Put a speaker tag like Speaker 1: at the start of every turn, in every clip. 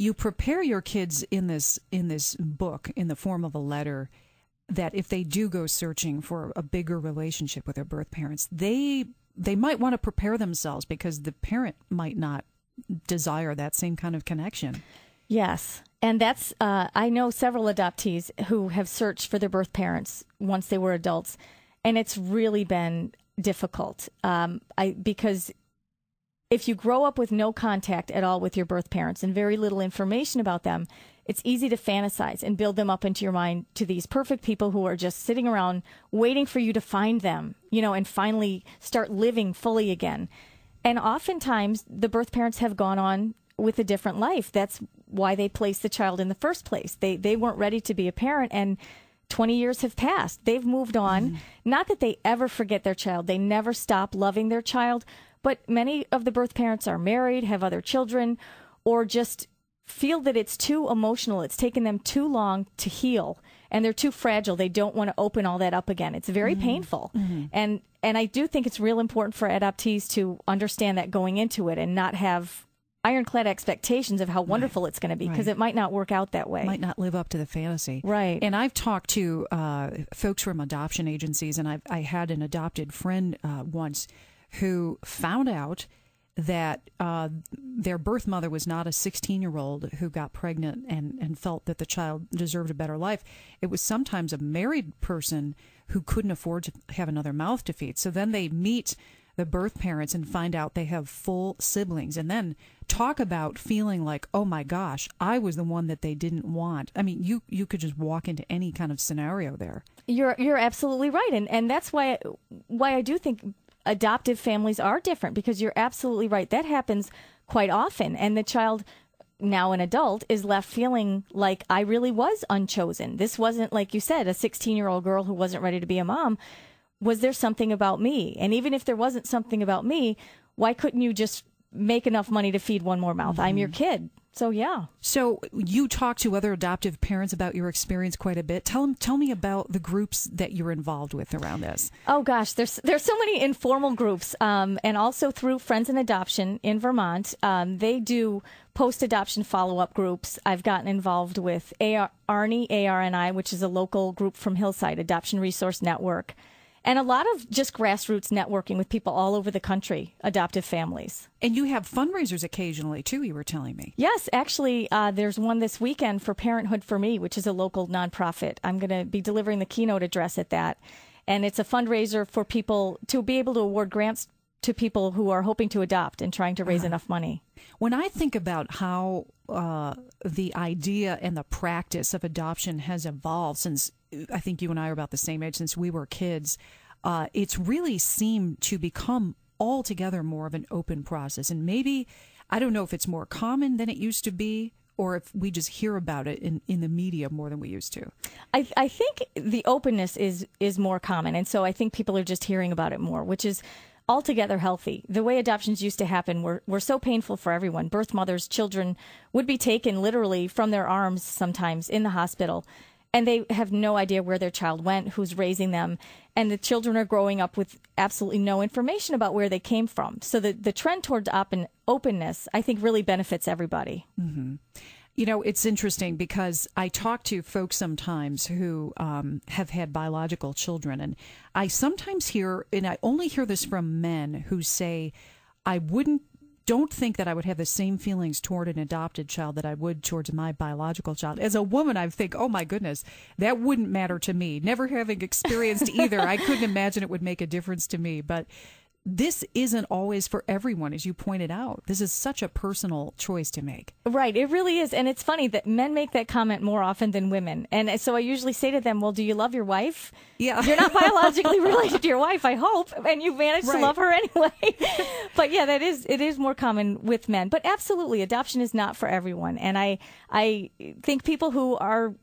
Speaker 1: you prepare your kids in this book in the form of a letter that if they do go searching for a bigger relationship with their birth parents, they might want to prepare themselves because the parent might not desire that same kind of connection. Yes.
Speaker 2: And that's, I know several adoptees who have searched for their birth parents once they were adults, and it's really been difficult because if you grow up with no contact at all with your birth parents and very little information about them, it's easy to fantasize and build them up into your mind to these perfect people who are just sitting around waiting for you to find them, and finally start living fully again. And oftentimes the birth parents have gone on with a different life. That's why they placed the child in the first place. They weren't ready to be a parent, and 20 years have passed. They've moved on. Mm-hmm. Not that they ever forget their child. They never stop loving their child. But many of the birth parents are married, have other children, or just feel that it's too emotional. It's taken them too long to heal, and they're too fragile. They don't want to open all that up again. It's very painful. Mm-hmm. And I do think it's real important for adoptees to understand that going into it and not have ironclad expectations of how wonderful it's going to be, because it might not work out that way.
Speaker 1: Might not live up to the fantasy.
Speaker 2: Right.
Speaker 1: And I've talked to folks from adoption agencies, and I had an adopted friend once who found out that their birth mother was not a 16-year-old who got pregnant and felt that the child deserved a better life. It was sometimes a married person who couldn't afford to have another mouth to feed. So then they meet the birth parents and find out they have full siblings, and then talk about feeling like, oh my gosh, I was the one that they didn't want. I mean, you could just walk into any kind of scenario there.
Speaker 2: You're absolutely right, and that's why I do think adoptive families are different, because you're absolutely right. That happens quite often, and the child, now an adult, is left feeling like, I really was unchosen. This wasn't, like you said, a 16-year-old girl who wasn't ready to be a mom. Was there something about me? And even if there wasn't something about me, why couldn't you just make enough money to feed one more mouth? Mm-hmm. I'm your kid. So, yeah.
Speaker 1: So you talk to other adoptive parents about your experience quite a bit. Tell me about the groups that you're involved with around this.
Speaker 2: Oh, gosh, there's so many informal groups, and also through Friends in Adoption in Vermont. They do post-adoption follow-up groups. I've gotten involved with ARNI, ARNI, which is a local group from Hillside, Adoption Resource Network. And a lot of just grassroots networking with people all over the country, adoptive families.
Speaker 1: And you have fundraisers occasionally, too, you were telling me.
Speaker 2: Yes, actually, there's one this weekend for Parenthood for Me, which is a local nonprofit. I'm going to be delivering the keynote address at that. And it's a fundraiser for people to be able to award grants to people who are hoping to adopt and trying to raise enough money.
Speaker 1: When I think about how the idea and the practice of adoption has evolved since, I think you and I are about the same age, since we were kids, it's really seemed to become altogether more of an open process. And maybe, I don't know if it's more common than it used to be, or if we just hear about it in the media more than we used to.
Speaker 2: I think the openness is more common. And so I think people are just hearing about it more, which is altogether healthy. The way adoptions used to happen were so painful for everyone. Birth mothers, children would be taken literally from their arms sometimes in the hospital, and they have no idea where their child went, who's raising them, and the children are growing up with absolutely no information about where they came from. So the trend towards openness, I think, really benefits everybody.
Speaker 1: Mm-hmm. You know, it's interesting because I talk to folks sometimes who have had biological children, and I sometimes hear, and I only hear this from men who say, don't think that I would have the same feelings toward an adopted child that I would towards my biological child. As a woman, I think, oh my goodness, that wouldn't matter to me. Never having experienced either, I couldn't imagine it would make a difference to me. But this isn't always for everyone, as you pointed out. This is such a personal choice to make.
Speaker 2: Right, it really is. And it's funny that men make that comment more often than women. And so I usually say to them, well, do you love your wife?
Speaker 1: Yeah.
Speaker 2: You're not biologically related to your wife, I hope, and you've managed to love her anyway. But yeah, it is more common with men. But absolutely, adoption is not for everyone. And I think people who are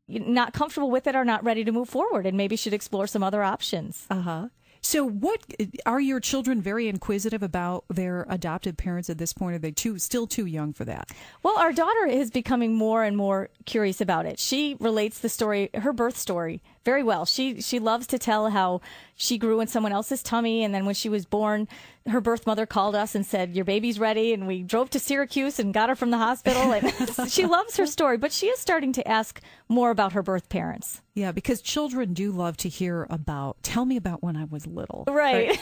Speaker 2: not comfortable with it are not ready to move forward and maybe should explore some other options.
Speaker 1: Uh-huh. So what are your children very inquisitive about their adoptive parents at this point? Are they still too young for that?
Speaker 2: Well, our daughter is becoming more and more curious about it. She relates her birth story very well. She loves to tell how she grew in someone else's tummy, and then when she was born, her birth mother called us and said, "Your baby's ready," and we drove to Syracuse and got her from the hospital. And she loves her story, but she is starting to ask more about her birth parents.
Speaker 1: Yeah, because children do love to hear about, tell me about when I was little.
Speaker 2: Right.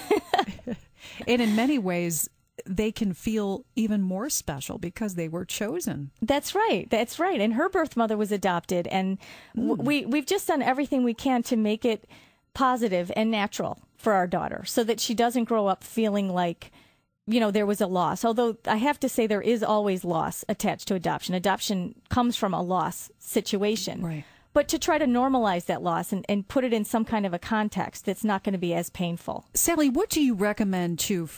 Speaker 1: And in many ways, they can feel even more special because they were chosen.
Speaker 2: That's right. That's right. And her birth mother was adopted, and we've just done everything we can to make it positive and natural for our daughter so that she doesn't grow up feeling like, there was a loss. Although I have to say there is always loss attached to adoption. Adoption comes from a loss situation.
Speaker 1: Right.
Speaker 2: But to try to normalize that loss and put it in some kind of a context that's not going to be as painful.
Speaker 1: Sally, what do you recommend to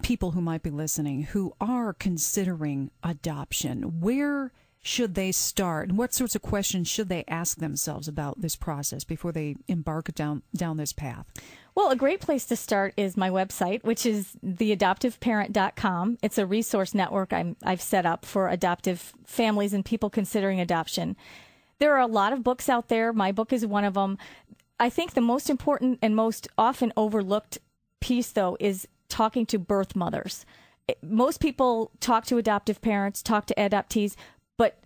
Speaker 1: people who might be listening who are considering adoption? Where should they start? And what sorts of questions should they ask themselves about this process before they embark down this path?
Speaker 2: Well, a great place to start is my website, which is theadoptiveparent.com. It's a resource network I've set up for adoptive families and people considering adoption. There are a lot of books out there. My book is one of them. I think the most important and most often overlooked piece, though, is talking to birth mothers. Most people talk to adoptive parents, talk to adoptees, but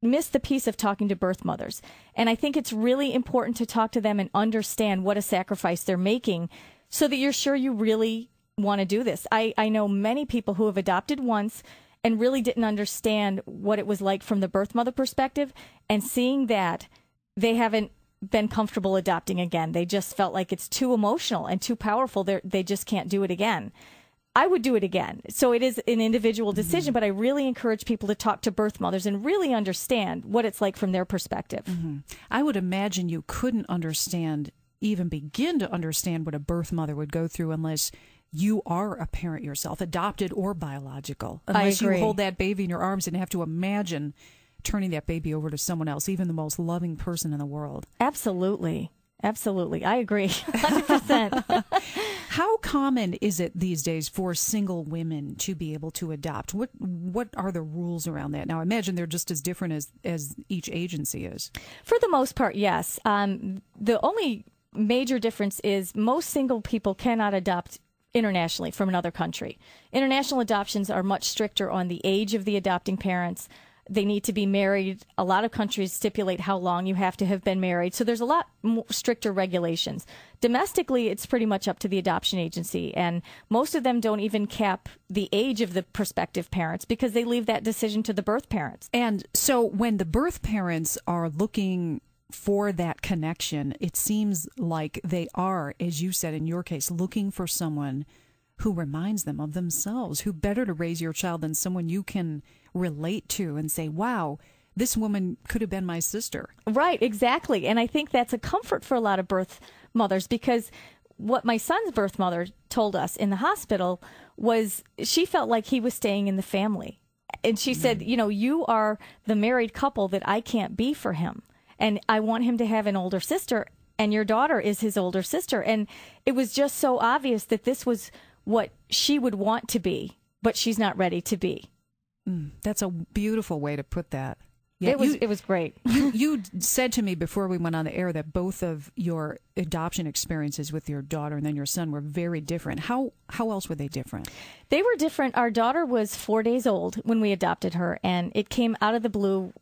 Speaker 2: miss the piece of talking to birth mothers. And I think it's really important to talk to them and understand what a sacrifice they're making so that you're sure you really want to do this. I know many people who have adopted once and really didn't understand what it was like from the birth mother perspective, and seeing that they haven't been comfortable adopting again. They just felt like it's too emotional and too powerful. They just can't do it again. I would do it again. So it is an individual decision, but I really encourage people to talk to birth mothers and really understand what it's like from their perspective.
Speaker 1: Mm-hmm. I would imagine you couldn't even begin to understand what a birth mother would go through unless you are a parent yourself, adopted or biological. Unless you hold that baby in your arms and have to imagine turning that baby over to someone else, even the most loving person in the world.
Speaker 2: Absolutely. Absolutely. I agree. 100%.
Speaker 1: How common is it these days for single women to be able to adopt? What are the rules around that? Now, I imagine they're just as different as each agency is.
Speaker 2: For the most part, yes. The only major difference is most single people cannot adopt internationally from another country. International adoptions are much stricter on the age of the adopting parents. They need to be married. A lot of countries stipulate how long you have to have been married. So there's a lot more stricter regulations. Domestically, it's pretty much up to the adoption agency. And most of them don't even cap the age of the prospective parents because they leave that decision to the birth parents.
Speaker 1: And so when the birth parents are looking for that connection, it seems like they are, as you said in your case, looking for someone who reminds them of themselves. Who better to raise your child than someone you can relate to and say, wow, this woman could have been my sister.
Speaker 2: Right, exactly. And I think that's a comfort for a lot of birth mothers, because what my son's birth mother told us in the hospital was she felt like he was staying in the family. And she said, you are the married couple that I can't be for him. And I want him to have an older sister, and your daughter is his older sister. And it was just so obvious that this was what she would want to be, but she's not ready to be.
Speaker 1: That's a beautiful way to put that. Yeah,
Speaker 2: it was great.
Speaker 1: You said to me before we went on the air that both of your adoption experiences with your daughter and then your son were very different. How else were they different?
Speaker 2: They were different. Our daughter was 4 days old when we adopted her, and it came out of the blue.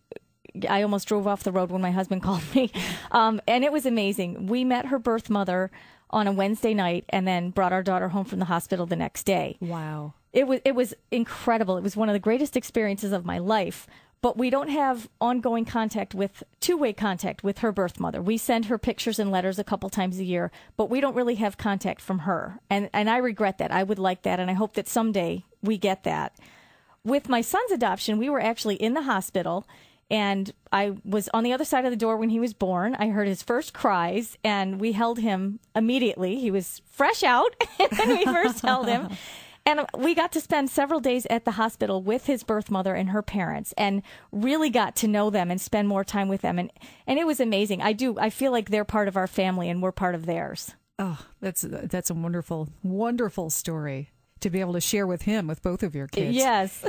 Speaker 2: I almost drove off the road when my husband called me. And it was amazing. We met her birth mother on a Wednesday night and then brought our daughter home from the hospital the next day.
Speaker 1: Wow.
Speaker 2: It was incredible. It was one of the greatest experiences of my life. But we don't have ongoing two-way contact with her birth mother. We send her pictures and letters a couple times a year, but we don't really have contact from her. And I regret that. I would like that, and I hope that someday we get that. With my son's adoption, we were actually in the hospital, and I was on the other side of the door when he was born. I heard his first cries, and we held him immediately. He was fresh out when we first held him. And we got to spend several days at the hospital with his birth mother and her parents, and really got to know them and spend more time with them. And it was amazing. I feel like they're part of our family and we're part of theirs.
Speaker 1: Oh, that's a wonderful, wonderful story to be able to share with him, with both of your kids.
Speaker 2: Yes.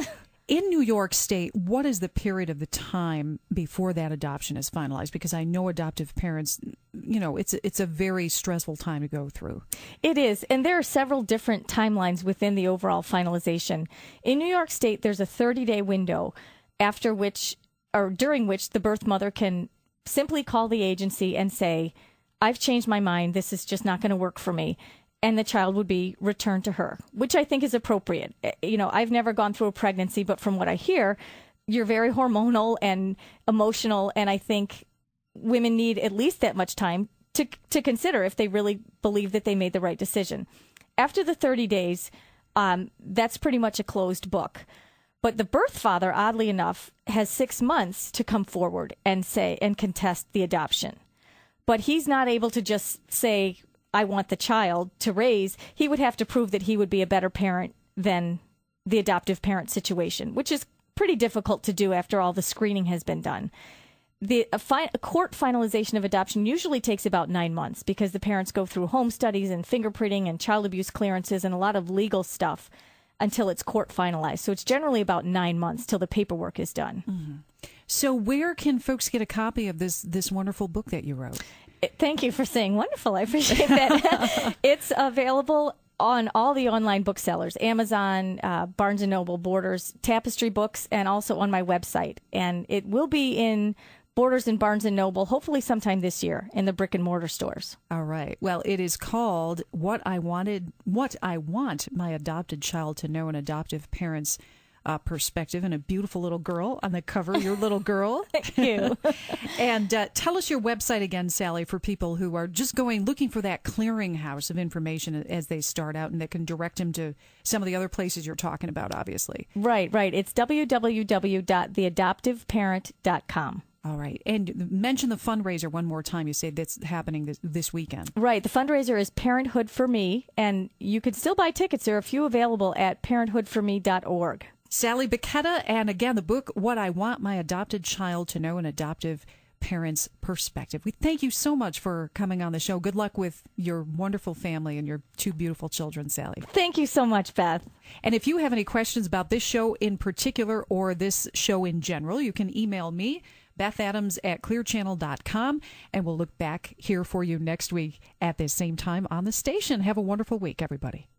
Speaker 1: In New York State, what is the period of the time before that adoption is finalized? Because I know adoptive parents it's a very stressful time to go through.
Speaker 2: It is, and there are several different timelines within the overall finalization. In New York State, there's a 30-day window during which the birth mother can simply call the agency and say, I've changed my mind, this is just not going to work for me, and the child would be returned to her, which I think is appropriate. I've never gone through a pregnancy, but from what I hear, you're very hormonal and emotional, and I think women need at least that much time to consider if they really believe that they made the right decision. After the 30 days, that's pretty much a closed book. But the birth father, oddly enough, has 6 months to come forward and contest the adoption. But he's not able to just say, I want the child to raise. He would have to prove that he would be a better parent than the adoptive parent situation, which is pretty difficult to do after all the screening has been done. A court finalization of adoption usually takes about 9 months because the parents go through home studies and fingerprinting and child abuse clearances and a lot of legal stuff until it's court finalized. So it's generally about 9 months till the paperwork is done.
Speaker 1: Mm-hmm. So where can folks get a copy of this wonderful book that you wrote?
Speaker 2: Thank you for saying wonderful. I appreciate that. It's available on all the online booksellers, Amazon, Barnes & Noble, Borders, Tapestry Books, and also on my website. And it will be in Borders and Barnes & Noble, hopefully sometime this year in the brick and mortar stores.
Speaker 1: All right. Well, it is called What I Want My Adopted Child to Know, an Adoptive Parent's Perspective, and a beautiful little girl on the cover, your little girl.
Speaker 2: Thank you.
Speaker 1: And tell us your website again, Sally, for people who are just looking for that clearinghouse of information as they start out, and that can direct them to some of the other places you're talking about, obviously.
Speaker 2: Right. It's www.theadoptiveparent.com.
Speaker 1: All right. And mention the fundraiser one more time. You say that's happening this weekend.
Speaker 2: Right. The fundraiser is Parenthood for Me, and you can still buy tickets. There are a few available at parenthoodforme.org.
Speaker 1: Sally Bacchetta, and again, the book, What I Want My Adopted Child to Know, an Adoptive Parent's Perspective. We thank you so much for coming on the show. Good luck with your wonderful family and your two beautiful children, Sally.
Speaker 2: Thank you so much, Beth.
Speaker 1: And if you have any questions about this show in particular or this show in general, you can email me, BethAdams@clearchannel.com, and we'll look back here for you next week at this same time on the station. Have a wonderful week, everybody.